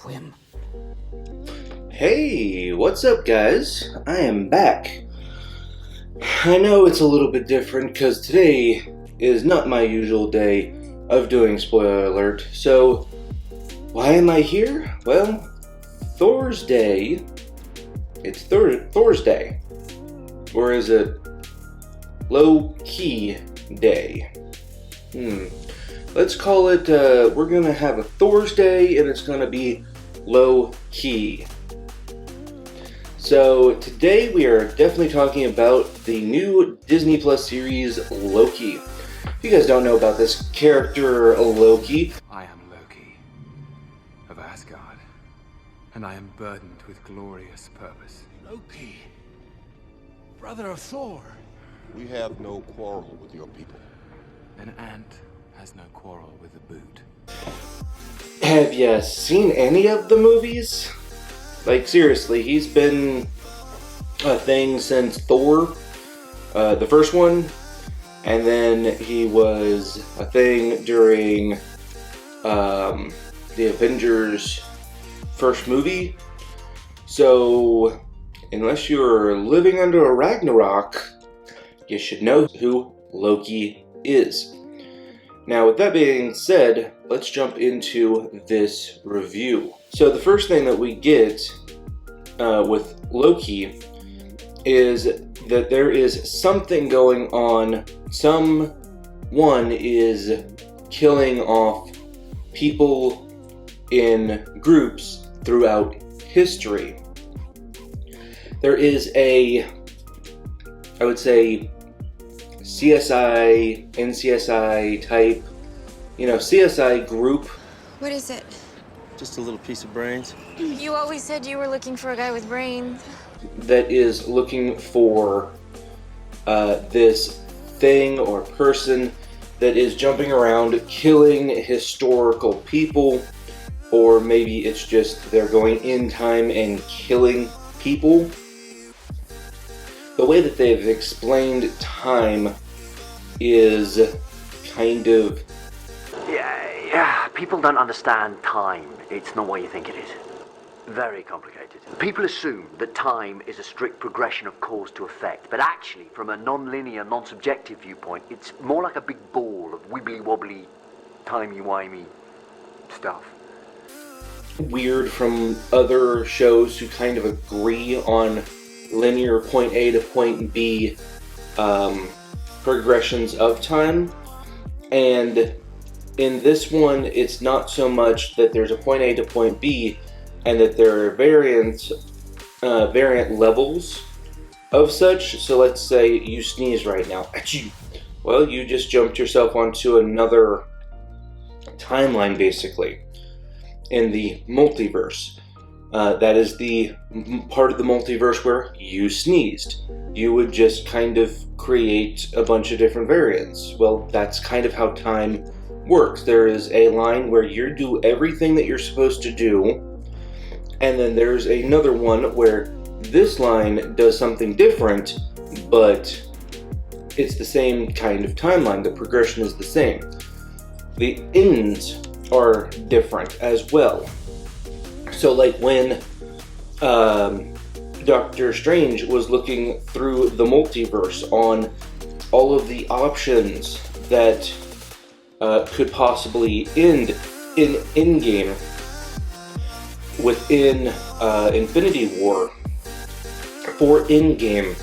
whim. Hey, what's up guys? I am back. I know it's a little bit different because today is not my usual day of doing spoiler alert. So, why am I here? Well, Thor's Day. It's Thor's Day. Or is it Loki Day? Let's call it, we're gonna have a Thor's Day and it's gonna be low-key. So today we are definitely talking about the new Disney Plus series Loki. If you guys don't know about this character Loki, I am Loki of Asgard, and I am burdened with glorious purpose. Loki, brother of Thor. We have no quarrel with your people. An ant has no quarrel with a boot. have you seen any of the movies? Like seriously, he's been a thing since Thor, the first one, and then he was a thing during the Avengers first movie. So, unless you're living under a Ragnarok, you should know who Loki is. Now, with that being said, let's jump into this review. So the first thing that we get with Loki is that there is something going on. Someone is killing off people in groups throughout history. There is I would say, CSI, NCSI type, CSI group. What is it? Just a little piece of brains. You always said you were looking for a guy with brains. That is looking for this thing or person that is jumping around killing historical people, or maybe it's just they're going in time and killing people. The way that they've explained time is kind of... Yeah, people don't understand time. It's not what you think it is. Very complicated. People assume that time is a strict progression of cause to effect, but actually, from a non-linear, non-subjective viewpoint, it's more like a big ball of wibbly-wobbly, timey-wimey stuff. Weird from other shows who kind of agree on linear point A to point B progressions of time, and in this one it's not so much that there's a point A to point B and that there are variant levels of such. So let's say you sneeze right now, achoo. Well, you just jumped yourself onto another timeline basically in the multiverse. That is the part of the multiverse where you sneezed. You would just kind of create a bunch of different variants. Well, that's kind of how time works. There is a line where you do everything that you're supposed to do, and then there's another one where this line does something different, but it's the same kind of timeline. The progression is the same. The ends are different as well. So like when Doctor Strange was looking through the multiverse on all of the options that could possibly end in Endgame within Infinity War, for Endgame,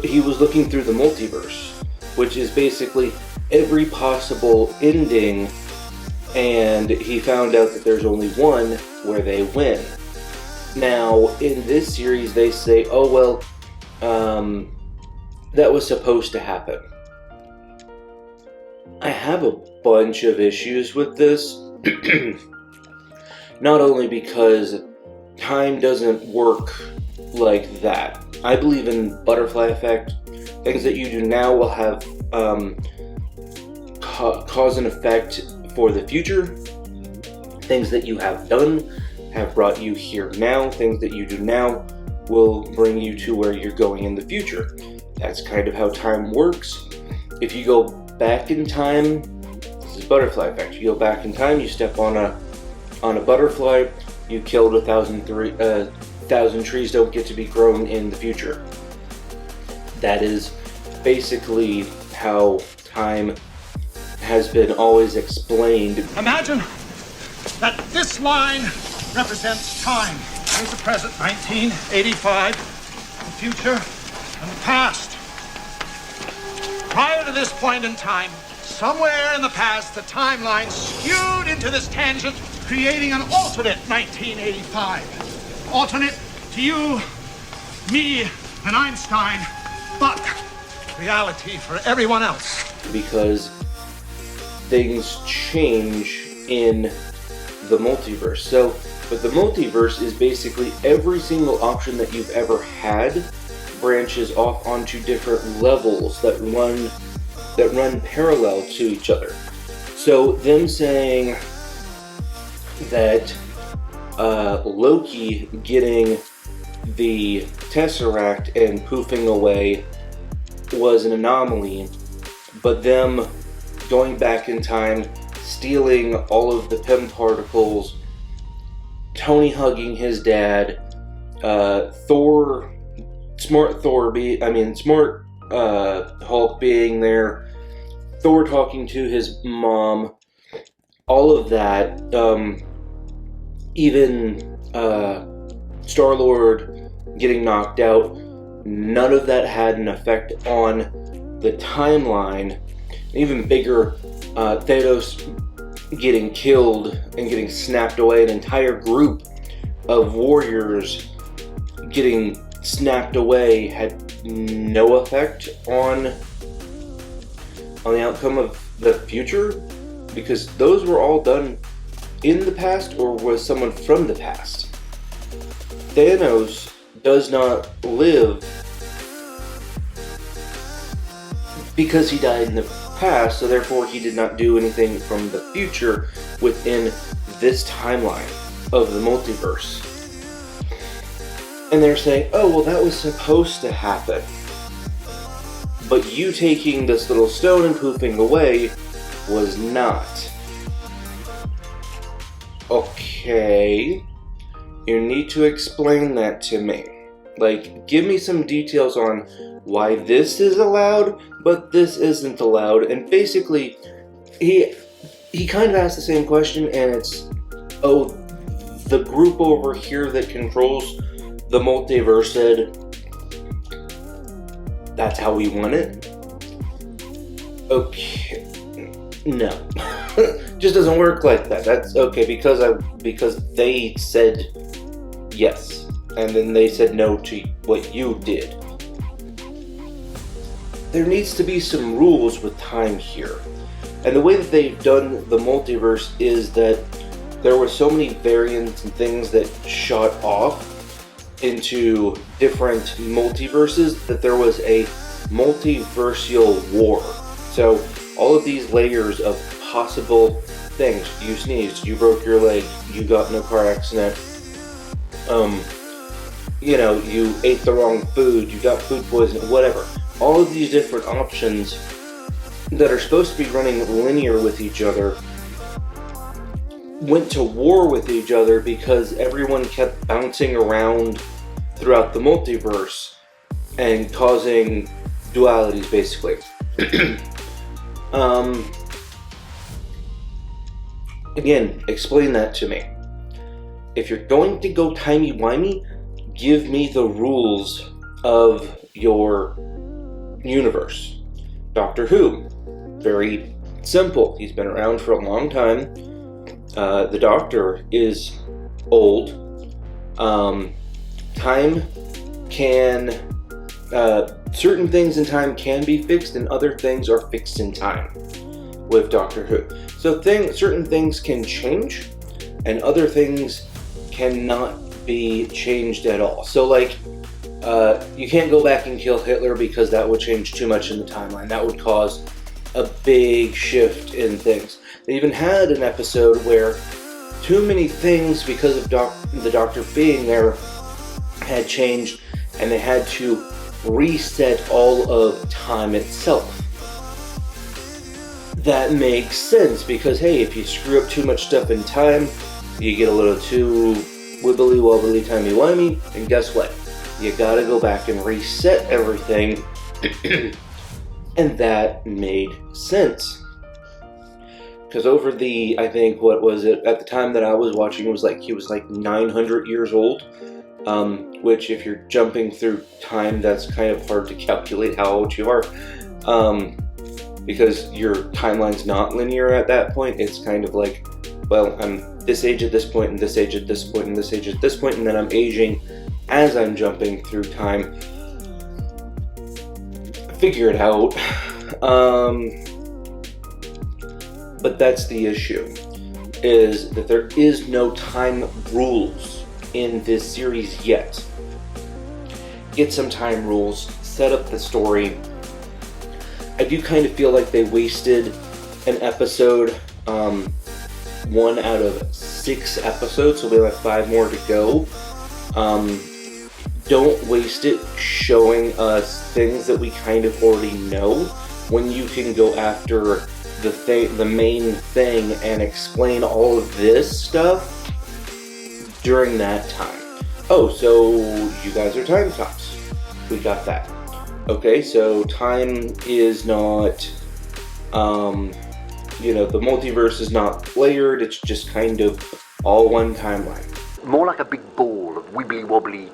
he was looking through the multiverse, which is basically every possible ending, and he found out that there's only one where they win. Now, in this series, they say, oh, well, that was supposed to happen. I have a bunch of issues with this. Not only because time doesn't work like that. I believe in butterfly effect. Things that you do now will have cause and effect for the future. Things that you have done have brought you here now. Things that you do now will bring you to where you're going in the future. That's kind of how time works. If you go back in time, this is butterfly effect. You go back in time, you step on a on a butterfly, you killed 1,000 trees don't get to be grown in the future. That is basically how time has been always explained. Imagine that this line represents time. There's the present, 1985, the future, and the past. Prior to this point in time, somewhere in the past, the timeline skewed into this tangent, creating an alternate 1985. Alternate to you, me, and Einstein, but reality for everyone else. Because things change in the multiverse. So, but the multiverse is basically every single option that you've ever had branches off onto different levels that run parallel to each other. So them saying that Loki getting the Tesseract and poofing away was an anomaly, but them going back in time, stealing all of the Pym particles, Tony hugging his dad, Smart Hulk being there, Thor talking to his mom, all of that, even Star-Lord getting knocked out, none of that had an effect on the timeline. Even bigger, Thanos getting killed and getting snapped away, an entire group of warriors getting snapped away had no effect on the outcome of the future, because those were all done in the past or was someone from the past. Thanos does not live because he died in the past, so therefore he did not do anything from the future within this timeline of the multiverse. And they're saying, oh, well, that was supposed to happen. But you taking this little stone and poofing away was not. Okay. You need to explain that to me. Like, give me some details on why this is allowed, but this isn't allowed. And basically, he kind of asked the same question, and it's, oh, the group over here that controls the multiverse said, that's how we want it? Okay. No. Just doesn't work like that. That's okay, because they said yes. And then they said no to what you did. There needs to be some rules with time here. And the way that they've done the multiverse is that there were so many variants and things that shot off into different multiverses that there was a multiversial war. So all of these layers of possible things, you sneezed, you broke your leg, you got in a car accident, you ate the wrong food, you got food poisoning, whatever. All of these different options that are supposed to be running linear with each other went to war with each other because everyone kept bouncing around throughout the multiverse and causing dualities, basically. Again, explain that to me. If you're going to go timey-wimey, give me the rules of your universe. Doctor Who, very simple. He's been around for a long time. The Doctor is old. Time can... certain things in time can be fixed, and other things are fixed in time with Doctor Who. So certain things can change, and other things cannot be changed at all. So like, you can't go back and kill Hitler because that would change too much in the timeline. That would cause a big shift in things. They even had an episode where too many things, because of the Doctor being there, had changed, and they had to reset all of time itself. That makes sense, because hey, if you screw up too much stuff in time, you get a little too wibbly wobbly timey wimey, and guess what? You gotta go back and reset everything, and that made sense. Because over the, I think, what was it, at the time that I was watching, it was like, he was like 900 years old, which if you're jumping through time, that's kind of hard to calculate how old you are, because your timeline's not linear at that point. It's kind of like, well, I'm this age at this point, and this age at this point, and this age at this point, and then I'm aging as I'm jumping through time. Figure it out. But that's the issue, is that there is no time rules in this series yet. Get some time rules, set up the story. I do kind of feel like they wasted an episode, 1 out of 6 episodes, so we have 5 more to go. Don't waste it showing us things that we kind of already know, when you can go after the main thing and explain all of this stuff during that time. Oh, so you guys are time cops. We got that. Okay, so time is not, the multiverse is not layered, it's just kind of all one timeline. More like a big ball of wibbly wobbly,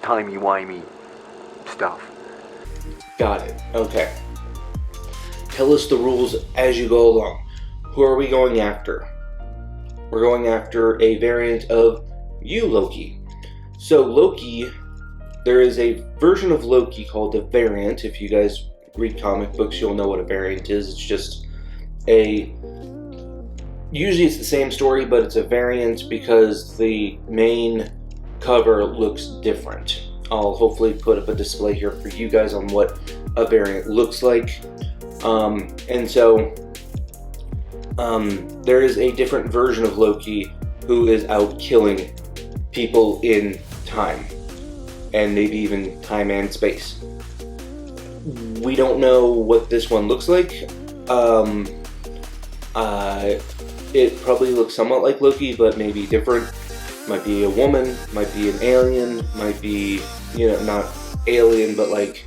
timey wimey stuff. Got it. Okay. Tell us the rules as you go along. Who are we going after? We're going after a variant of you, Loki. So Loki, there is a version of Loki called a variant. If you guys read comic books, you'll know what a variant is. It's just usually it's the same story, but it's a variant because the main cover looks different. I'll hopefully put up a display here for you guys on what a variant looks like. And so there is a different version of Loki who is out killing people in time, and maybe even time and space. We don't know what this one looks like. It probably looks somewhat like Loki, but maybe different. Might be a woman, might be an alien, might be, not alien, but like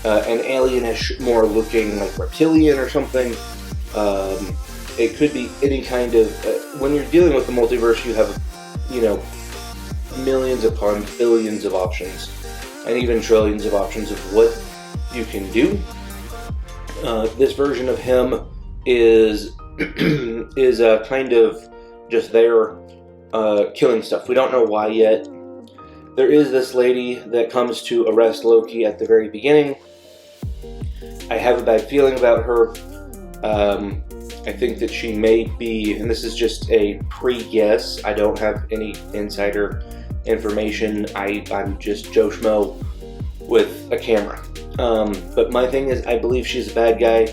an alienish, more looking like reptilian or something. It could be any kind of, when you're dealing with the multiverse, you have, millions upon billions of options, and even trillions of options of what you can do. This version of him is kind of just there killing stuff. We don't know why yet. There is this lady that comes to arrest Loki at the very beginning. I have a bad feeling about her. I think that she may be, and this is just a pre-guess, I don't have any insider information, I'm just Joe Schmo with a camera. But my thing is, I believe she's a bad guy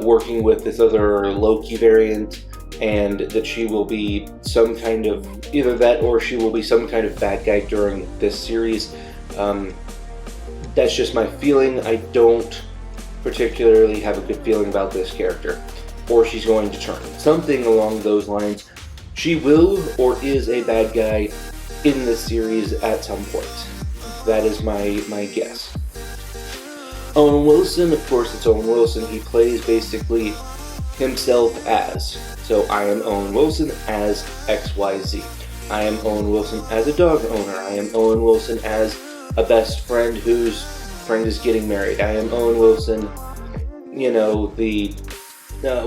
working with this other Loki variant, and that she will be some kind of, either that or she will be some kind of bad guy during this series. That's just my feeling. I don't particularly have a good feeling about this character, or she's going to turn. Something along those lines. She will or is a bad guy in this series at some point. That is my guess. Owen Wilson, of course it's Owen Wilson. He plays basically himself as. So I am Owen Wilson as XYZ. I am Owen Wilson as a dog owner. I am Owen Wilson as a best friend whose friend is getting married. I am Owen Wilson, the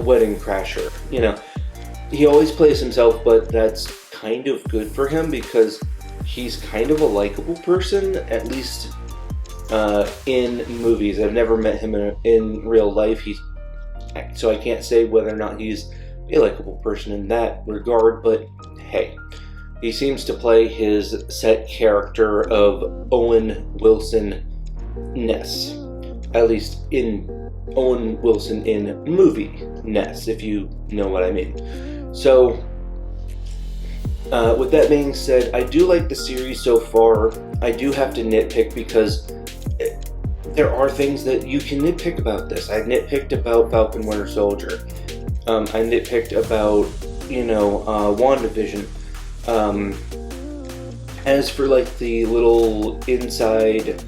wedding crasher. He always plays himself, but that's kind of good for him because he's kind of a likable person, at least in movies. I've never met him in real life, so I can't say whether or not he's a likable person in that regard, but hey, he seems to play his set character of Owen Wilson-ness, at least in Owen Wilson in movie-ness, if you know what I mean. So, with that being said, I do like the series so far. I do have to nitpick because there are things that you can nitpick about this. I nitpicked about Falcon Winter Soldier. I nitpicked about, WandaVision. As for like the little inside,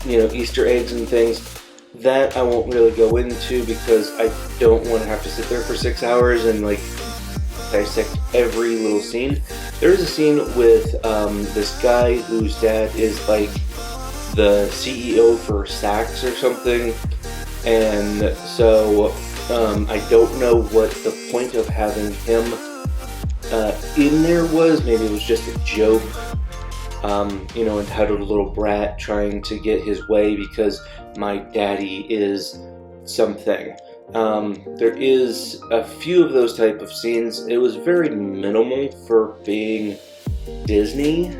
Easter eggs and things, that I won't really go into because I don't want to have to sit there for 6 hours and like dissect every little scene. There is a scene with this guy whose dad is like the CEO for Saks or something, and so I don't know what the point of having him in there was. Maybe it was just a joke, entitled little brat trying to get his way because my daddy is something. There is a few of those type of scenes. It was very minimal for being Disney.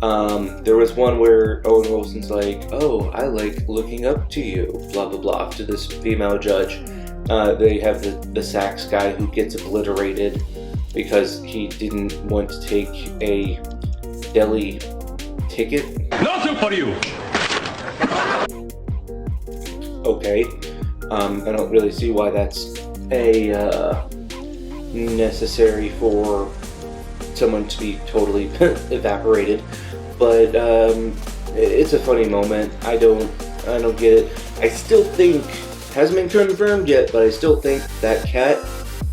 There was one where Owen Wilson's like, "Oh, I like looking up to you," blah blah blah, to this female judge. They have the Saks guy who gets obliterated because he didn't want to take a deli ticket. Nothing for you! Okay. I don't really see why that's necessary for someone to be totally evaporated, but it's a funny moment. I don't get it. I still think, hasn't been confirmed yet, but I still think that cat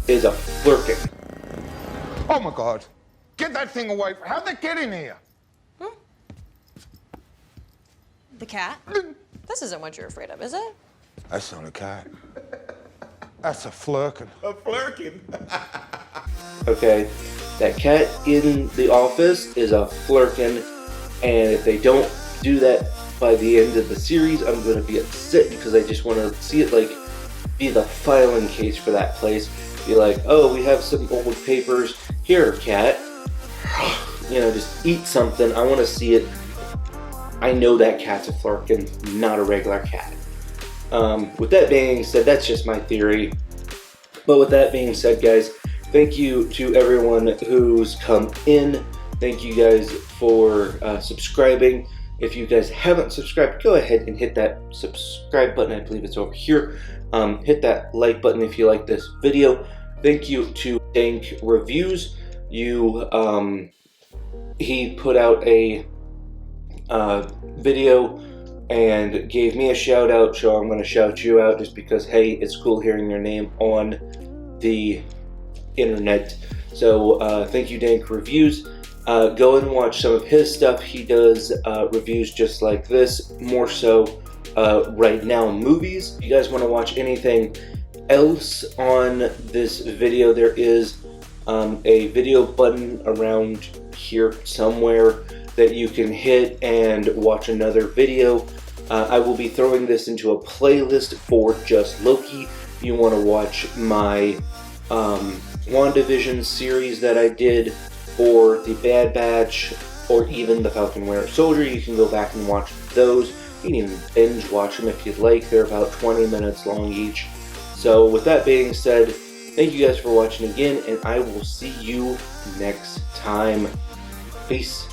is a flirkin. Oh my God! Get that thing away! How'd they get in here? The cat? This isn't what you're afraid of, is it? That's not a cat. That's a flirkin. A flirkin. Okay, that cat in the office is a flirkin, and if they don't do that by the end of the series, I'm going to be upset because I just want to see it like be the filing case for that place. Be like, oh, we have some old papers. Here, cat. Just eat something. I want to see it. I know that cat's a flirkin, not a regular cat. With that being said, that's just my theory. But with that being said, guys, thank you to everyone who's come in. Thank you guys for subscribing. If you guys haven't subscribed, go ahead and hit that subscribe button. I believe it's over here. Hit that like button if you like this video. Thank you to Dank Reviews. He put out a video and gave me a shout out, so I'm going to shout you out just because, hey, it's cool hearing your name on the internet. So thank you, Dank Reviews. Go and watch some of his stuff. He does reviews just like this, more so right now movies. If you guys want to watch anything else on this video, there is a video button around here somewhere that you can hit and watch another video. I will be throwing this into a playlist for just Loki. If you want to watch my WandaVision series that I did, or the Bad Batch, or even the Falcon Winter Soldier, you can go back and watch those. You can even binge watch them if you'd like. They're about 20 minutes long each. So with that being said, thank you guys for watching again, and I will see you next time. Peace.